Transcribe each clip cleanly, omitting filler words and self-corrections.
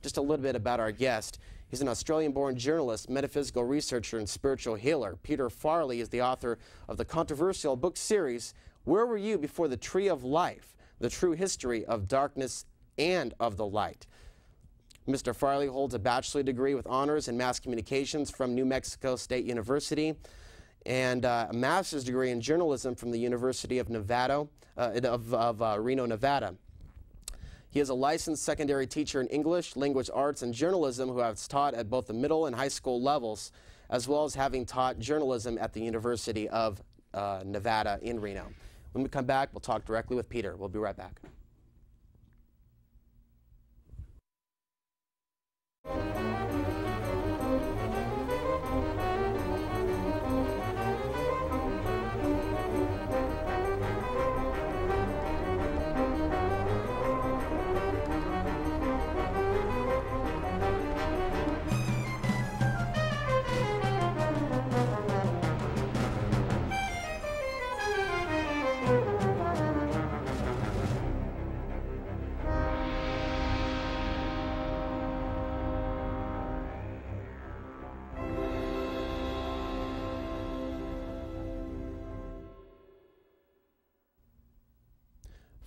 just a little bit about our guest. He's an Australian-born journalist, metaphysical researcher, and spiritual healer. Peter Farley is the author of the controversial book series, Where Were You Before the Tree of Life? The True History of Darkness and of the Light. Mr. Farley holds a bachelor's degree with honors in mass communications from New Mexico State University and a master's degree in journalism from the University of Nevada, Reno, Nevada. He is a licensed secondary teacher in English, language arts, and journalism who has taught at both the middle and high school levels, as well as having taught journalism at the University of Nevada in Reno. When we come back, we'll talk directly with Peter. We'll be right back.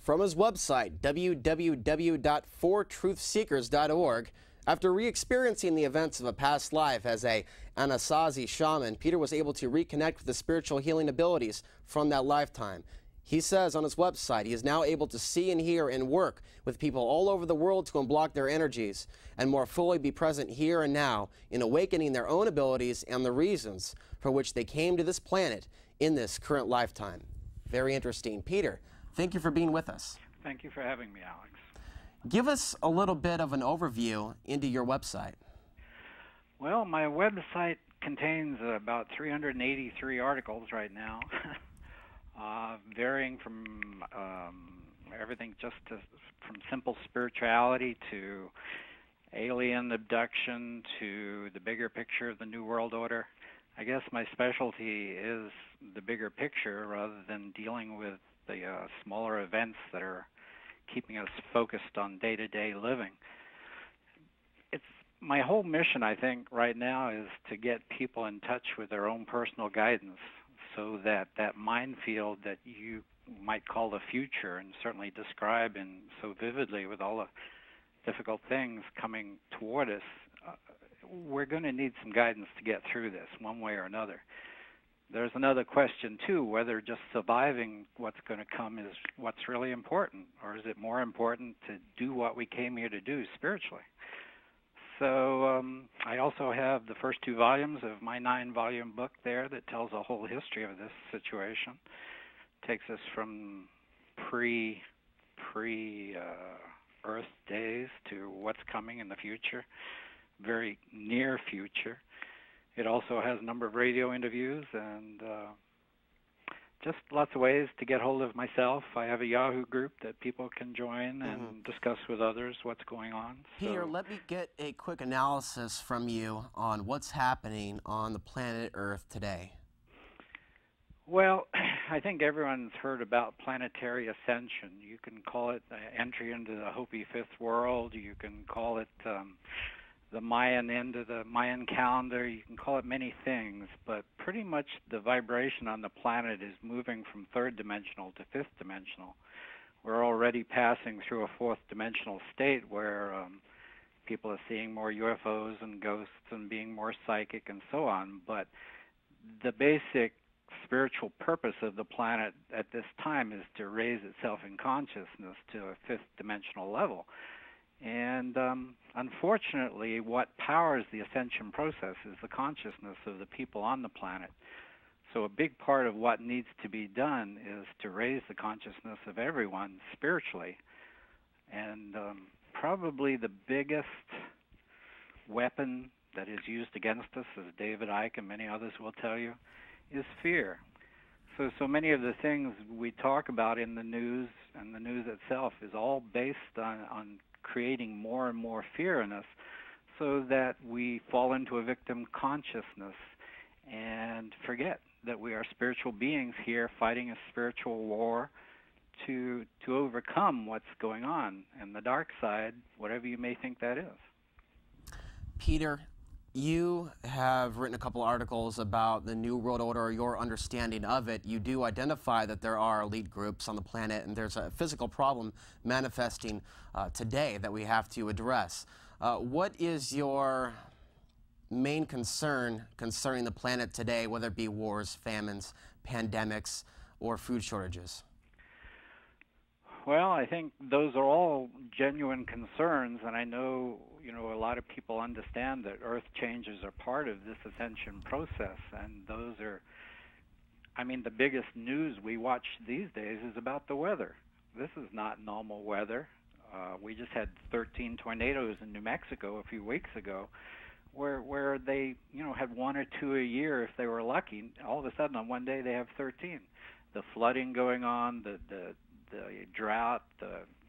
From his website, www.fortruthseekers.org, after re-experiencing the events of a past life as a Ansary shaman, Peter was able to reconnect with the spiritual healing abilities from that lifetime. He says on his website he is now able to see and hear and work with people all over the world to unblock their energies and more fully be present here and now in awakening their own abilities and the reasons for which they came to this planet in this current lifetime. Very interesting. Peter, thank you for being with us. Thank you for having me, Alex. Give us a little bit of an overview into your website. Well, my website contains about 383 articles right now, varying from everything from simple spirituality to alien abduction to the bigger picture of the New World Order. I guess my specialty is the bigger picture rather than dealing with the smaller events that are keeping us focused on day-to-day living. My whole mission, I think, right now is to get people in touch with their own personal guidance so that that minefield that you might call the future and certainly describe in so vividly with all the difficult things coming toward us, we're going to need some guidance to get through this one way or another. There's another question, too, whether just surviving what's going to come is what's really important, or is it more important to do what we came here to do spiritually? So I also have the first 2 volumes of my 9-volume book there that tells a whole history of this situation. Takes us from pre-Earth days to what's coming in the future, very near future. It also has a number of radio interviews and just lots of ways to get hold of myself. I have a Yahoo group that people can join and discuss with others what's going on. Peter, let me get a quick analysis from you on what's happening on the planet Earth today. Well, I think everyone's heard about planetary ascension. You can call it entry into the Hopi Fifth World. You can call it the Mayan end of the Mayan calendar. You can call it many things, but pretty much the vibration on the planet is moving from 3rd dimensional to 5th dimensional. We're already passing through a 4th dimensional state where people are seeing more UFOs and ghosts and being more psychic and so on, but the basic spiritual purpose of the planet at this time is to raise itself in consciousness to a 5th dimensional level. And unfortunately, what powers the ascension process is the consciousness of the people on the planet. So a big part of what needs to be done is to raise the consciousness of everyone spiritually. And probably the biggest weapon that is used against us, as David Icke and many others will tell you, is fear. So many of the things we talk about in the news and the news itself is all based on creating more and more fear in us so that we fall into a victim consciousness and forget that we are spiritual beings here fighting a spiritual war to overcome what's going on in the dark side, whatever you may think that is. Peter, you have written a couple articles about the New World Order, your understanding of it. You do identify that there are elite groups on the planet, and there's a physical problem manifesting today that we have to address. What is your main concern concerning the planet today, whether it be wars, famines, pandemics, or food shortages? Well, I think those are all genuine concerns, and I know, a lot of people understand that Earth changes are part of this ascension process, and those are, the biggest news we watch these days is about the weather. This is not normal weather. We just had 13 tornadoes in New Mexico a few weeks ago, where they, had one or two a year if they were lucky. All of a sudden, on one day, they have 13. The flooding going on, the drought,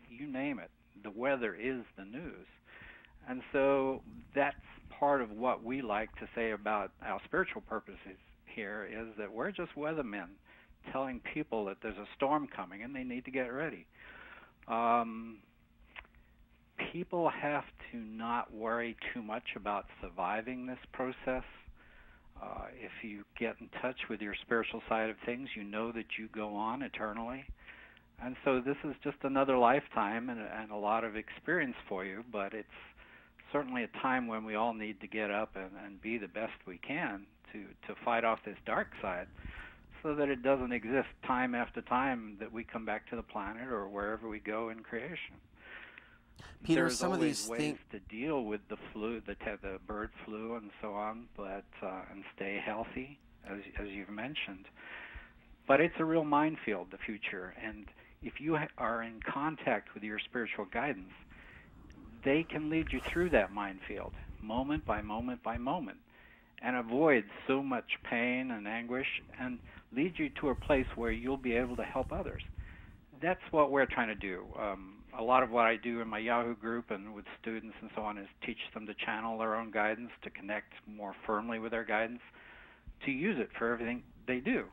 you name it. The weather is the news. And so that's part of what we like to say about our spiritual purposes here, is that we're just weathermen telling people that there's a storm coming and they need to get ready. People have to not worry too much about surviving this process. If you get in touch with your spiritual side of things, you know that you go on eternally. And so this is just another lifetime and a lot of experience for you, but it's certainly a time when we all need to get up and be the best we can to fight off this dark side, so that it doesn't exist time after time that we come back to the planet or wherever we go in creation. Peter, There's some of always these ways to deal with the flu, the bird flu, and so on, but and stay healthy, as you've mentioned. But it's a real minefield, the future, and if you are in contact with your spiritual guidance, they can lead you through that minefield, moment by moment by moment, and avoid so much pain and anguish, and lead you to a place where you'll be able to help others. That's what we're trying to do. A lot of what I do in my Yahoo group and with students and so on is teach them to channel their own guidance, to connect more firmly with their guidance, to use it for everything they do.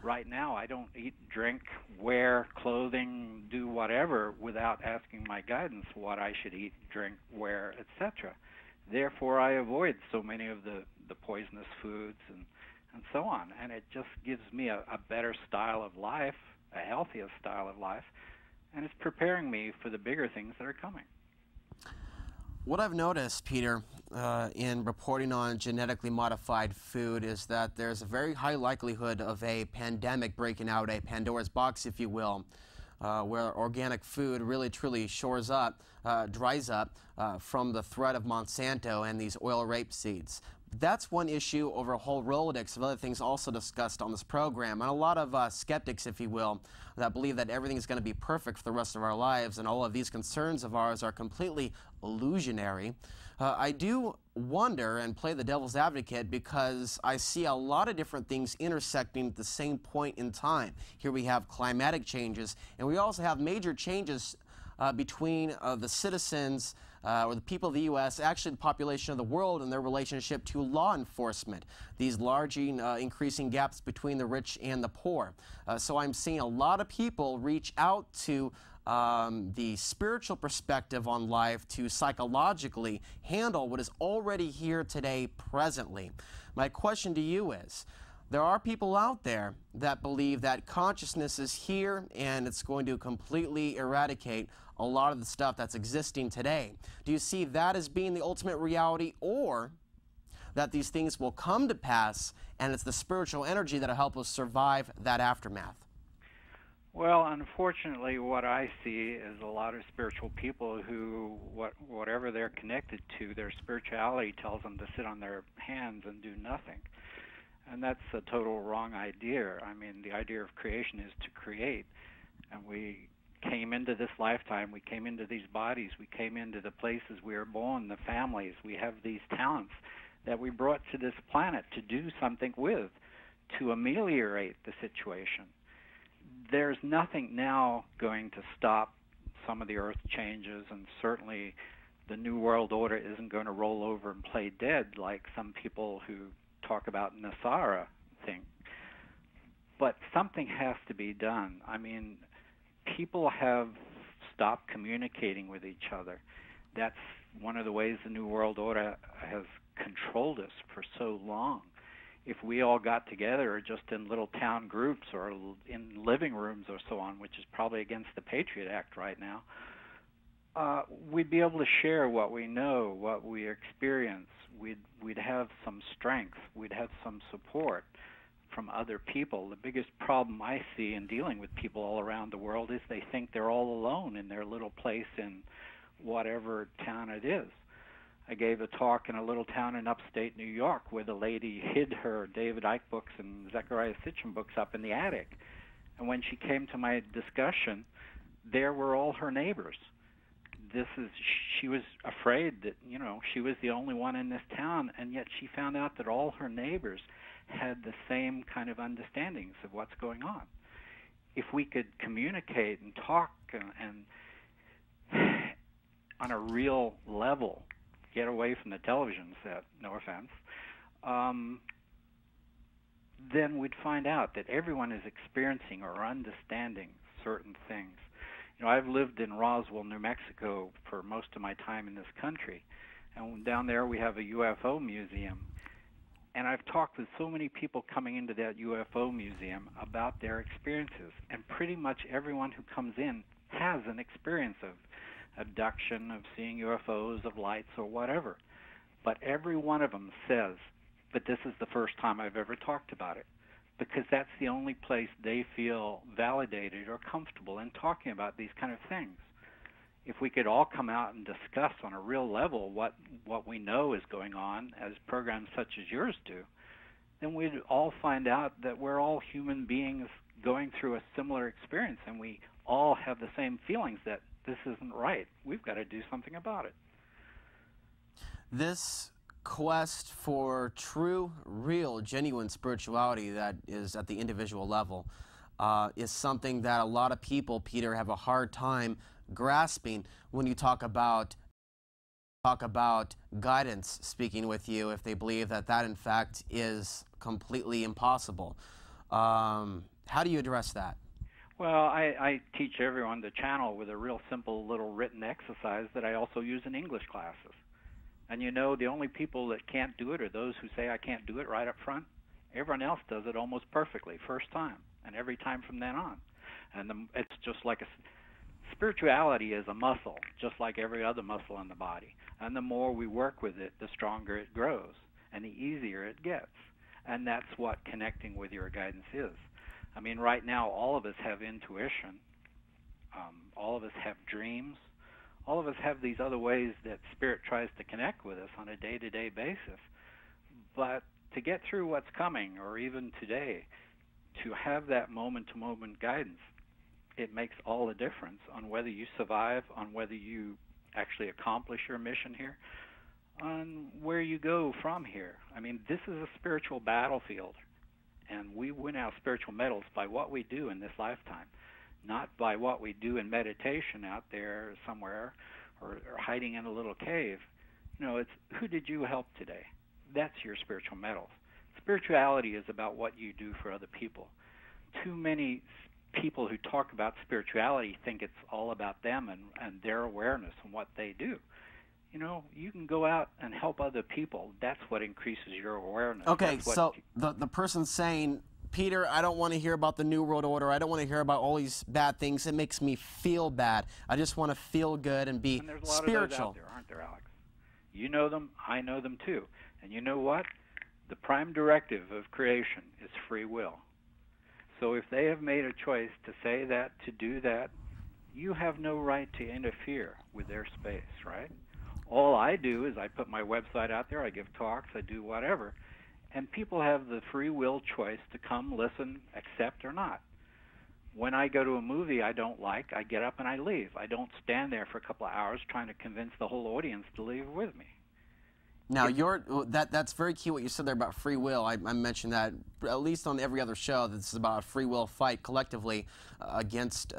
Right now, I don't eat, drink, wear, clothing, do whatever without asking my guidance what I should eat, drink, wear, etc. Therefore, I avoid so many of the poisonous foods and so on. And it just gives me a better style of life, a healthier style of life, and it's preparing me for the bigger things that are coming. What I've noticed, Peter, in reporting on genetically modified food is that there's a very high likelihood of a pandemic breaking out, a Pandora's box, if you will, where organic food really truly dries up from the threat of Monsanto and these oil rapeseeds. That's one issue over a whole Rolodex of other things also discussed on this program. And a lot of skeptics, if you will, that believe that everything is going to be perfect for the rest of our lives, and all of these concerns of ours are completely illusionary. I do wonder and play the devil's advocate because I see a lot of different things intersecting at the same point in time. Here we have climatic changes, and we also have major changes between the citizens or the people of the U.S., actually the population of the world, and their relationship to law enforcement, these large increasing gaps between the rich and the poor. So I'm seeing a lot of people reach out to the spiritual perspective on life to psychologically handle what is already here today presently. My question to you is, there are people out there that believe that consciousness is here and it's going to completely eradicate a lot of the stuff that's existing today. Do you see that as being the ultimate reality, or that these things will come to pass and it's the spiritual energy that'll help us survive that aftermath? Well, unfortunately, what I see is a lot of spiritual people who, whatever they're connected to, their spirituality tells them to sit on their hands and do nothing. And that's a total wrong idea. I mean, the idea of creation is to create. And we came into this lifetime, we came into these bodies, we came into the places we were born, the families. We have these talents that we brought to this planet to do something with, to ameliorate the situation. There's nothing now going to stop some of the earth changes, and certainly the New World Order isn't going to roll over and play dead like some people who talk about Nasara think. But something has to be done. I mean, people have stopped communicating with each other. That's one of the ways the New World Order has controlled us for so long. If we all got together just in little town groups or in living rooms or so on, which is probably against the Patriot Act right now, we'd be able to share what we know, what we experience. We'd have some strength. We'd have some support from other people. The biggest problem I see in dealing with people all around the world is they think they're all alone in their little place in whatever town it is. I gave a talk in a little town in upstate New York where the lady hid her David Icke books and Zecharia Sitchin books up in the attic. And when she came to my discussion, there were all her neighbors. She was afraid that, she was the only one in this town, and yet she found out that all her neighbors had the same kind of understandings of what's going on. If we could communicate and talk and on a real level, get away from the television set, no offense, then we'd find out that everyone is experiencing or understanding certain things. I've lived in Roswell, New Mexico for most of my time in this country, and down there we have a UFO museum. And I've talked with so many people coming into that UFO museum about their experiences, and pretty much everyone who comes in has an experience of abduction, of seeing UFOs, of lights, or whatever. But every one of them says, but this is the first time I've ever talked about it, because that's the only place they feel validated or comfortable in talking about these kind of things. If we could all come out and discuss on a real level what we know is going on, as programs such as yours do, then we'd all find out that we're all human beings going through a similar experience, and we all have the same feelings that this isn't right. We've got to do something about it. This quest for true, real, genuine spirituality that is at the individual level is something that a lot of people, Peter, have a hard time grasping when you talk about guidance speaking with you, if they believe that in fact is completely impossible. How do you address that? Well, I teach everyone to channel with a real simple little written exercise that I also use in English classes. And the only people that can't do it are those who say I can't do it right up front. Everyone else does it almost perfectly, first time, and every time from then on. And it's just like spirituality is a muscle, just like every other muscle in the body. And the more we work with it, the stronger it grows, and the easier it gets. And that's what connecting with your guidance is. I mean, right now, all of us have intuition. All of us have dreams. All of us have these other ways that Spirit tries to connect with us on a day-to-day basis. But to get through what's coming, or even today, to have that moment-to-moment guidance, it makes all the difference on whether you survive, on whether you actually accomplish your mission here, on where you go from here. I mean, this is a spiritual battlefield, and we win our spiritual medals by what we do in this lifetime, not by what we do in meditation out there somewhere or hiding in a little cave. It's who did you help today? That's your spiritual medals. Spirituality is about what you do for other people. Too many people who talk about spirituality think it's all about them and their awareness and what they do. You can go out and help other people. That's what increases your awareness. Okay, so the person saying, Peter, I don't want to hear about the New World Order. I don't want to hear about all these bad things. It makes me feel bad. I just want to feel good and be spiritual. And there's a lot spiritual. of those out there, aren't there, Alex? You know them. I know them too. And you know what? The prime directive of creation is free will. So if they have made a choice to say that, to do that, you have no right to interfere with their space, right? All I do is I put my website out there, I give talks, I do whatever, and people have the free will choice to come, listen, accept, or not. When I go to a movie I don't like, I get up and I leave. I don't stand there for a couple of hours trying to convince the whole audience to leave with me. Now, that's very key what you said there about free will. I mentioned that at least on every other show, that this is about a free will fight collectively against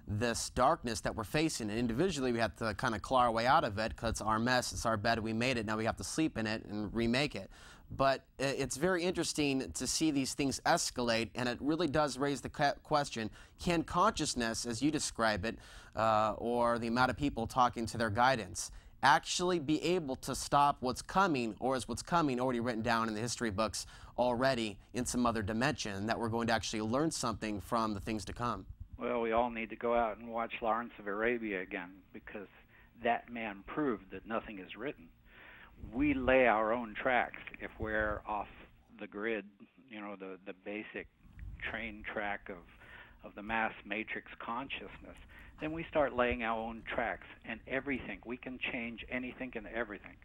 this darkness that we're facing. And individually, we have to kind of claw our way out of it because it's our mess, it's our bed, we made it, now we have to sleep in it and remake it. But it's very interesting to see these things escalate, and it really does raise the question, can consciousness, as you describe it, or the amount of people talking to their guidance, actually be able to stop what's coming, or is what's coming already written down in the history books already in some other dimension, that we're going to actually learn something from the things to come? Well, we all need to go out and watch Lawrence of Arabia again, because that man proved that nothing is written. We lay our own tracks if we're off the grid, you know, the basic train track of the mass matrix consciousness. Then we start laying our own tracks, and everything. We can change anything and everything.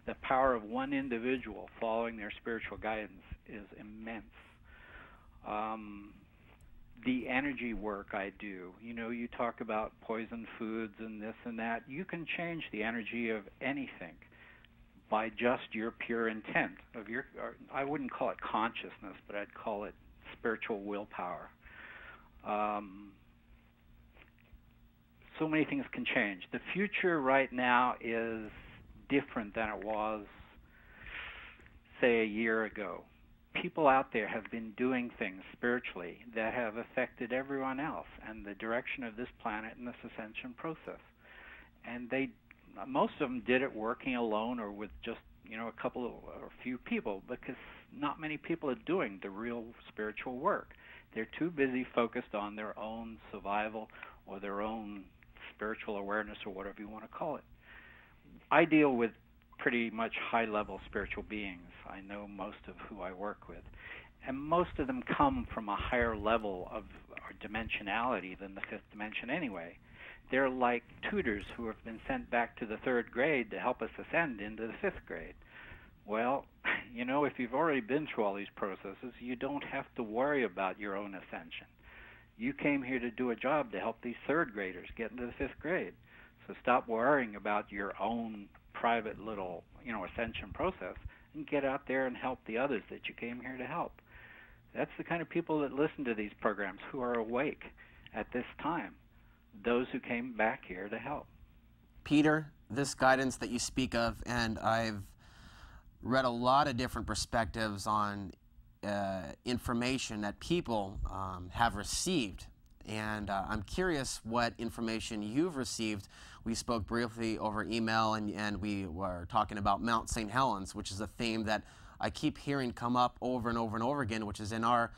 The power of one individual following their spiritual guidance is immense. The energy work I do, you know, you talk about poison foods and this and that. You can change the energy of anything by just your pure intent of your, or I wouldn't call it consciousness, but I'd call it spiritual willpower. So many things can change. The future right now is different than it was, say, a year ago. People out there have been doing things spiritually that have affected everyone else and the direction of this planet and this ascension process. And most of them did it working alone or with just, you know, a couple of, or a few people, because not many people are doing the real spiritual work. They're too busy focused on their own survival or their own spiritual awareness, or whatever you want to call it. I deal with pretty much high-level spiritual beings. I know most of who I work with. And most of them come from a higher level of dimensionality than the fifth dimension anyway. They're like tutors who have been sent back to the third grade to help us ascend into the fifth grade. Well, you know, if you've already been through all these processes, you don't have to worry about your own ascension. You came here to do a job to help these third graders get into the fifth grade. So stop worrying about your own private little, you know, ascension process, and get out there and help the others that you came here to help. That's the kind of people that listen to these programs, who are awake at this time, those who came back here to help. Peter, this guidance that you speak of, and I've read a lot of different perspectives on information that people have received, and I'm curious what information you've received. We spoke briefly over email, and we were talking about Mount St. Helens, which is a theme that I keep hearing come up over and over and over again, which is in our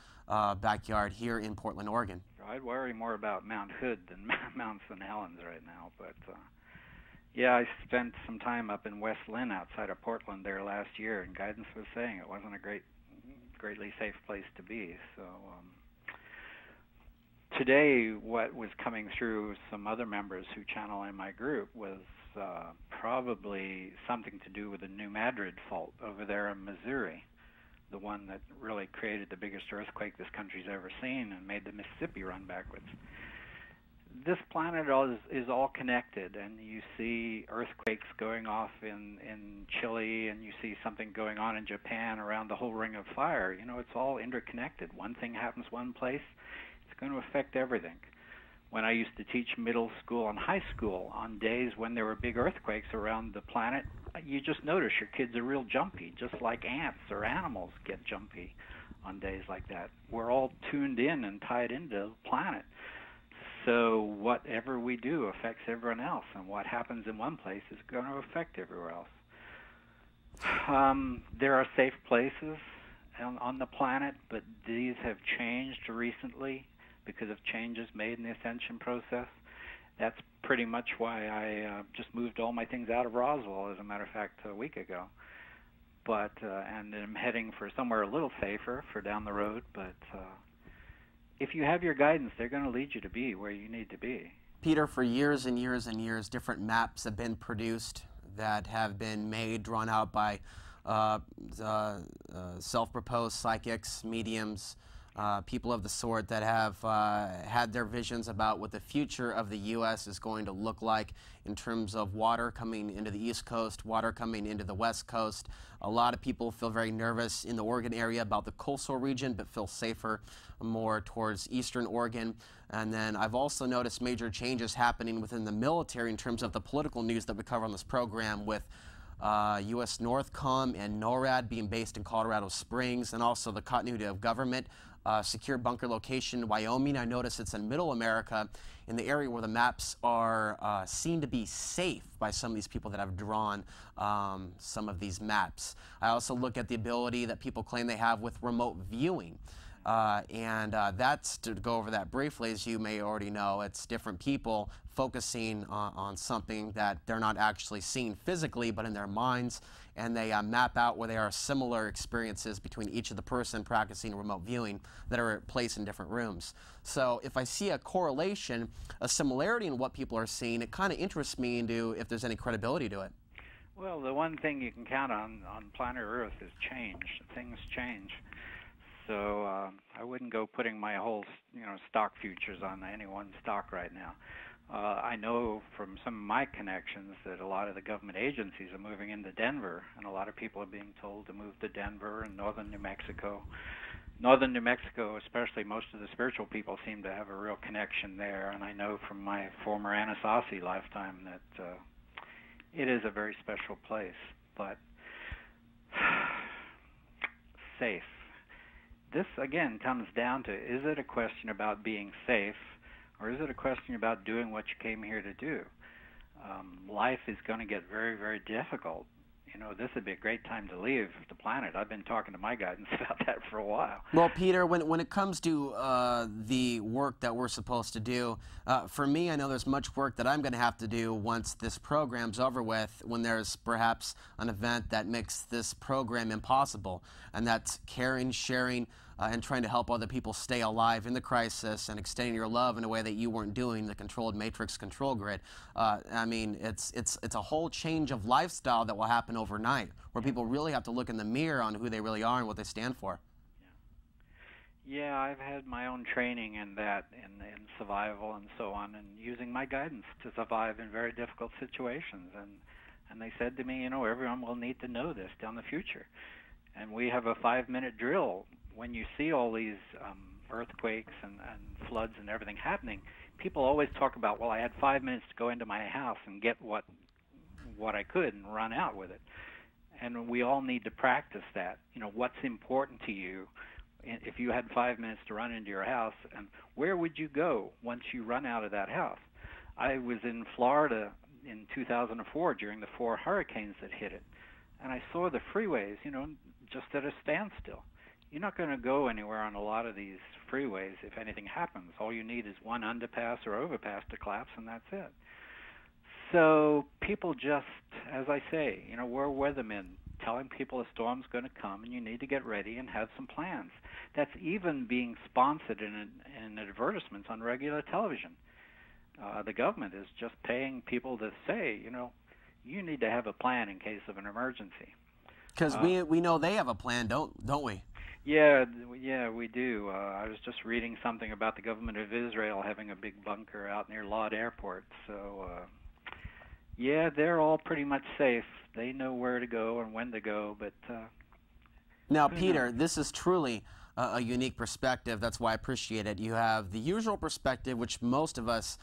backyard here in Portland, Oregon. I'd worry more about Mount Hood than Mount St. Helens right now, but yeah, I spent some time up in West Lynn outside of Portland there last year, and guidance was saying it wasn't a greatly safe place to be. So today, what was coming through some other members who channel in my group was probably something to do with the New Madrid fault over there in Missouri, the one that really created the biggest earthquake this country's ever seen and made the Mississippi run backwards. This planet is all connected, and you see earthquakes going off in Chile, and you see something going on in Japan around the whole ring of fire. You know, it's all interconnected. One thing happens one place, it's going to affect everything. When I used to teach middle school and high school, on days when there were big earthquakes around the planet, you just notice your kids are real jumpy, just like ants or animals get jumpy on days like that. We're all tuned in and tied into the planet. So whatever we do affects everyone else, and what happens in one place is going to affect everywhere else. There are safe places on the planet, but these have changed recently because of changes made in the ascension process. That's pretty much why I just moved all my things out of Roswell, as a matter of fact, a week ago. But and I'm heading for somewhere a little safer for down the road, but if you have your guidance, they're going to lead you to be where you need to be. Peter, for years and years and years, different maps have been produced that have been made, drawn out by self-proposed psychics, mediums, people of the sort that have had their visions about what the future of the U.S. is going to look like in terms of water coming into the East Coast, water coming into the West Coast. A lot of people feel very nervous in the Oregon area about the coastal region, but feel safer more towards eastern Oregon. And then I've also noticed major changes happening within the military in terms of the political news that we cover on this program, with U.S. Northcom and NORAD being based in Colorado Springs, and also the continuity of government secure bunker location in Wyoming. I notice it's in Middle America, in the area where the maps are seen to be safe by some of these people that have drawn some of these maps. I also look at the ability that people claim they have with remote viewing. That's, to go over that briefly, as you may already know, it's different people focusing on something that they're not actually seeing physically, but in their minds, and they map out where there are similar experiences between each of the person practicing remote viewing that are placed in different rooms. So if I see a correlation, a similarity in what people are seeing, it kind of interests me into if there's any credibility to it. Well, the one thing you can count on planet Earth is change. Things change. So I wouldn't go putting my whole, stock futures on any one stock right now. I know from some of my connections that a lot of the government agencies are moving into Denver, and a lot of people are being told to move to Denver and northern New Mexico. Northern New Mexico, especially, most of the spiritual people seem to have a real connection there, and I know from my former Ansary lifetime that it is a very special place. But safe. This, again, comes down to, is it a question about being safe, or is it a question about doing what you came here to do? Life is going to get very, very difficult. This would be a great time to leave the planet. I've been talking to my guidance about that for a while. Well, Peter, when it comes to the work that we're supposed to do, for me, I know there's much work that I'm going to have to do once this program's over with, when there's perhaps an event that makes this program impossible, and that's caring, sharing, and trying to help other people stay alive in the crisis and extending your love in a way that you weren't doing, the controlled matrix control grid. I mean, it's a whole change of lifestyle that will happen overnight, where people really have to look in the mirror on who they really are and what they stand for. Yeah, I've had my own training in that, in survival and so on, and using my guidance to survive in very difficult situations. And they said to me, everyone will need to know this down the future. And we have a 5-minute drill. When you see all these earthquakes and floods and everything happening, people always talk about, well, I had 5 minutes to go into my house and get what I could and run out with it. And we all need to practice that. What's important to you? If you had 5 minutes to run into your house, and where would you go once you run out of that house? I was in Florida in 2004 during the 4 hurricanes that hit it, and I saw the freeways, just at a standstill. You're not going to go anywhere on a lot of these freeways if anything happens. All you need is one underpass or overpass to collapse, and that's it. So people just, as I say, we're weathermen, telling people a storm's going to come and you need to get ready and have some plans. That's even being sponsored in advertisements on regular television. The government is just paying people to say, you need to have a plan in case of an emergency. Because we know they have a plan, don't we? Yeah, we do. I was just reading something about the government of Israel having a big bunker out near Lod Airport. So, yeah, they're all pretty much safe. They know where to go and when to go, but... Now, Peter, this is truly a unique perspective. That's why I appreciate it. You have the usual perspective, which most of us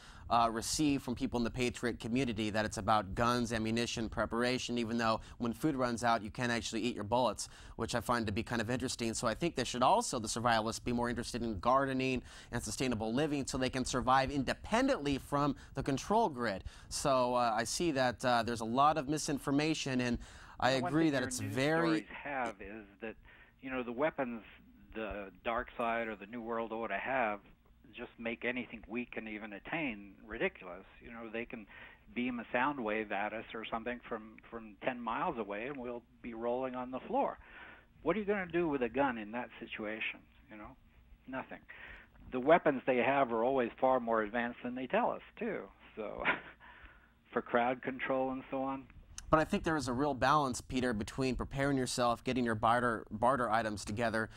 receive from people in the Patriot community, that it's about guns, ammunition, preparation, even though when food runs out, you can't actually eat your bullets, which I find to be kind of interesting. So I think they should also, the survivalists, be more interested in gardening and sustainable living so they can survive independently from the control grid. So I see that there's a lot of misinformation, and I agree that it's very... One thing have is that, the weapons the dark side or the New World Order have just make anything we can even attain ridiculous. They can beam a sound wave at us or something from 10 miles away, and we'll be rolling on the floor. What are you going to do with a gun in that situation? Nothing. The weapons they have are always far more advanced than they tell us, too. So, for crowd control and so on. But I think there is a real balance, Peter, between preparing yourself, getting your barter items together,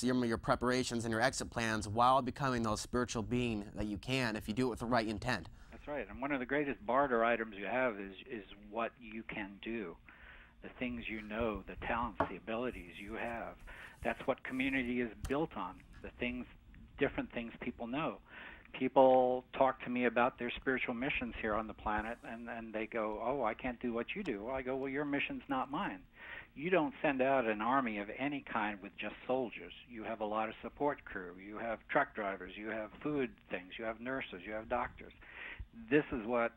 your preparations and your exit plans, while becoming those spiritual being that you can, if you do it with the right intent. That's right. And one of the greatest barter items you have is what you can do, the things you know, the talents, the abilities you have. That's what community is built on, the things, different things people know. People talk to me about their spiritual missions here on the planet, and they go, oh, I can't do what you do. Well, I go, well, your mission's not mine. You don't send out an army of any kind with just soldiers. You have a lot of support crew. You have truck drivers. You have food things. You have nurses. You have doctors. This is what,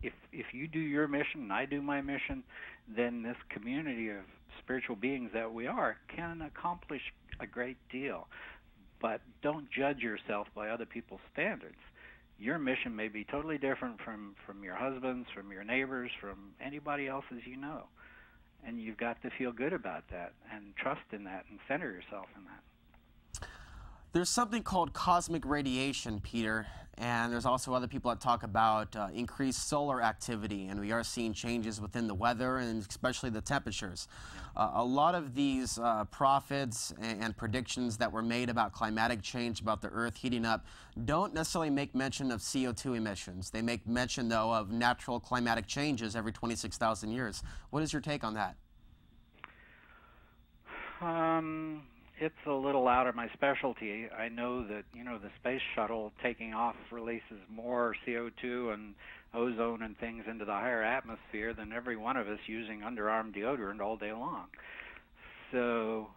if you do your mission and I do my mission, then this community of spiritual beings that we are can accomplish a great deal. But don't judge yourself by other people's standards. Your mission may be totally different from your husband's, from your neighbors, from anybody else's you know. And you've got to feel good about that and trust in that and center yourself in that. There's something called cosmic radiation, Peter, and there's also other people that talk about increased solar activity, and we are seeing changes within the weather and especially the temperatures. A lot of these prophets and predictions that were made about climatic change, about the Earth heating up, don't necessarily make mention of CO2 emissions. They make mention, though, of natural climatic changes every 26,000 years. What is your take on that? It's a little out of my specialty. I know that, the space shuttle taking off releases more CO2 and ozone and things into the higher atmosphere than every one of us using underarm deodorant all day long. So,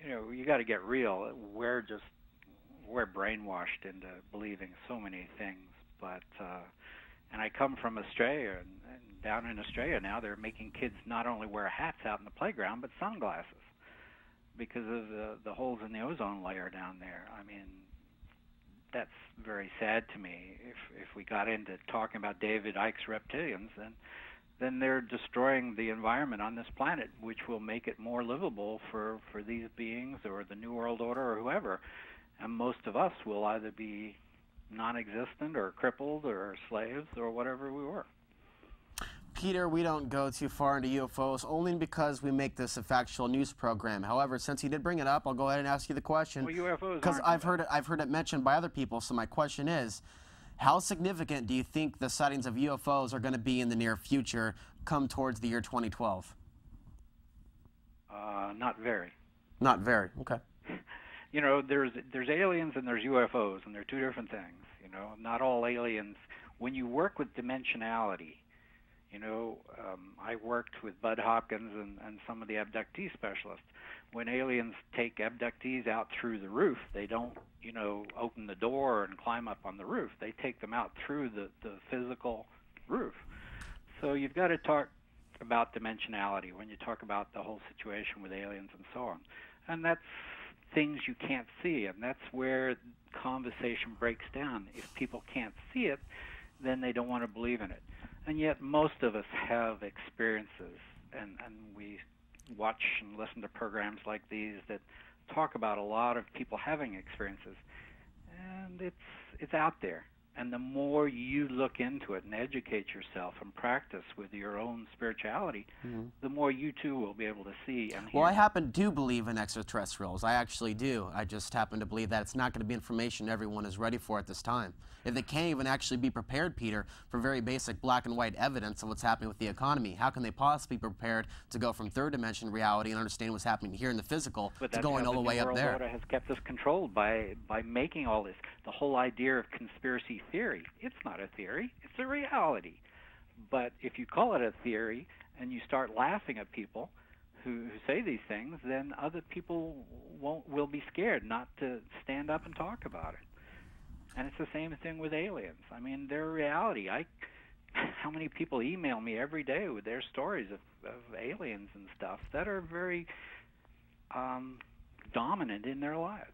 you got to get real. We're brainwashed into believing so many things. But, and I come from Australia, and down in Australia now they're making kids not only wear hats out in the playground, but sunglasses, because of the holes in the ozone layer down there. I mean, that's very sad to me. If we got into talking about David Icke's reptilians, then they're destroying the environment on this planet, which will make it more livable for these beings or the New World Order or whoever. And most of us will either be non-existent or crippled or slaves or whatever we were. Peter, we don't go too far into UFOs only because we make this a factual news program. However, since you did bring it up, I'll go ahead and ask you the question. Well, UFOs because I've heard it mentioned by other people. So my question is, how significant do you think the sightings of UFOs are going to be in the near future, come towards the year 2012? Not very. Not very. Okay. There's aliens and there's UFOs, and they're two different things. Not all aliens. When you work with dimensionality. I worked with Bud Hopkins and some of the abductee specialists. When aliens take abductees out through the roof, they don't, open the door and climb up on the roof. They take them out through the physical roof. So you've got to talk about dimensionality when you talk about the whole situation with aliens and so on. And that's things you can't see, and that's where conversation breaks down. If people can't see it, then they don't want to believe in it. And yet most of us have experiences, and we watch and listen to programs like these that talk about a lot of people having experiences. And it's out there. And the more you look into it and educate yourself and practice with your own spirituality, the more you too will be able to see and hear. Well, I do believe in extraterrestrials. I actually do. I just happen to believe that it's not going to be information everyone is ready for at this time. If they can't even actually be prepared, Peter, for very basic black and white evidence of what's happening with the economy, how can they possibly be prepared to go from third dimension reality and understand what's happening here in the physical to going all the way up there? But that's how the New World Order has kept us controlled by making all this. The whole idea of conspiracy theory, it's not a theory, it's a reality. But if you call it a theory and you start laughing at people who say these things, then other people will be scared not to stand up and talk about it. And it's the same thing with aliens. I mean, they're a reality. How many people email me every day with their stories of aliens and stuff that are very dominant in their lives.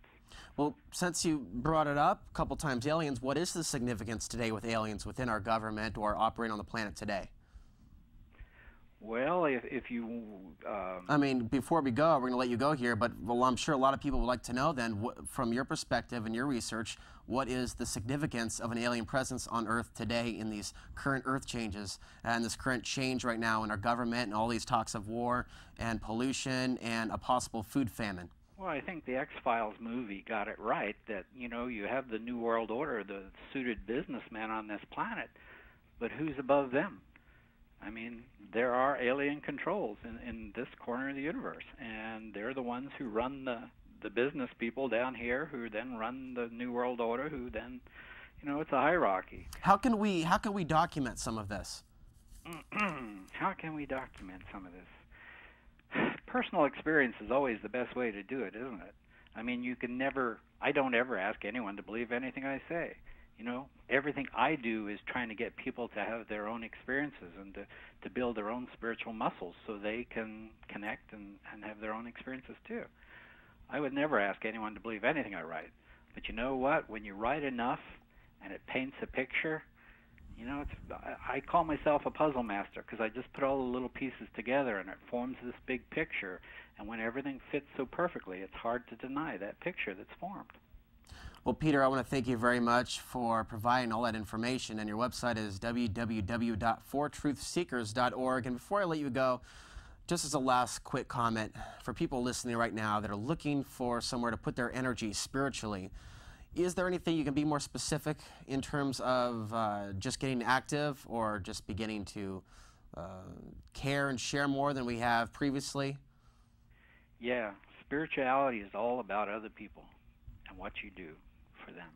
Well, since you brought it up a couple times, aliens, what is the significance today with aliens within our government or operating on the planet today? Well, if you... I mean, before we go, we're going to let you go here, but well, I'm sure a lot of people would like to know then, from your perspective and your research, what is the significance of an alien presence on Earth today in these current Earth changes and this current change right now in our government and all these talks of war and pollution and a possible food famine? Well, I think the X-Files movie got it right that, you have the New World Order, the suited businessmen on this planet, but who's above them? I mean, there are alien controls in this corner of the universe, and they're the ones who run the the business people down here who then run the New World Order, who then, it's a hierarchy. How can we document some of this? How can we document some of this? Personal experience is always the best way to do it, isn't it? I mean, I don't ever ask anyone to believe anything I say. Everything I do is trying to get people to have their own experiences and to build their own spiritual muscles so they can connect and have their own experiences too. I would never ask anyone to believe anything I write. But you know what? When you write enough and it paints a picture, I call myself a puzzle master because I just put all the little pieces together and it forms this big picture. And when everything fits so perfectly, it's hard to deny that picture that's formed. Well, Peter, I want to thank you very much for providing all that information. And your website is www.fortruthseekers.org. And before I let you go, just as a last quick comment, for people listening right now that are looking for somewhere to put their energy spiritually, is there anything you can be more specific in terms of just getting active or just beginning to care and share more than we have previously? Yeah, spirituality is all about other people and what you do for them.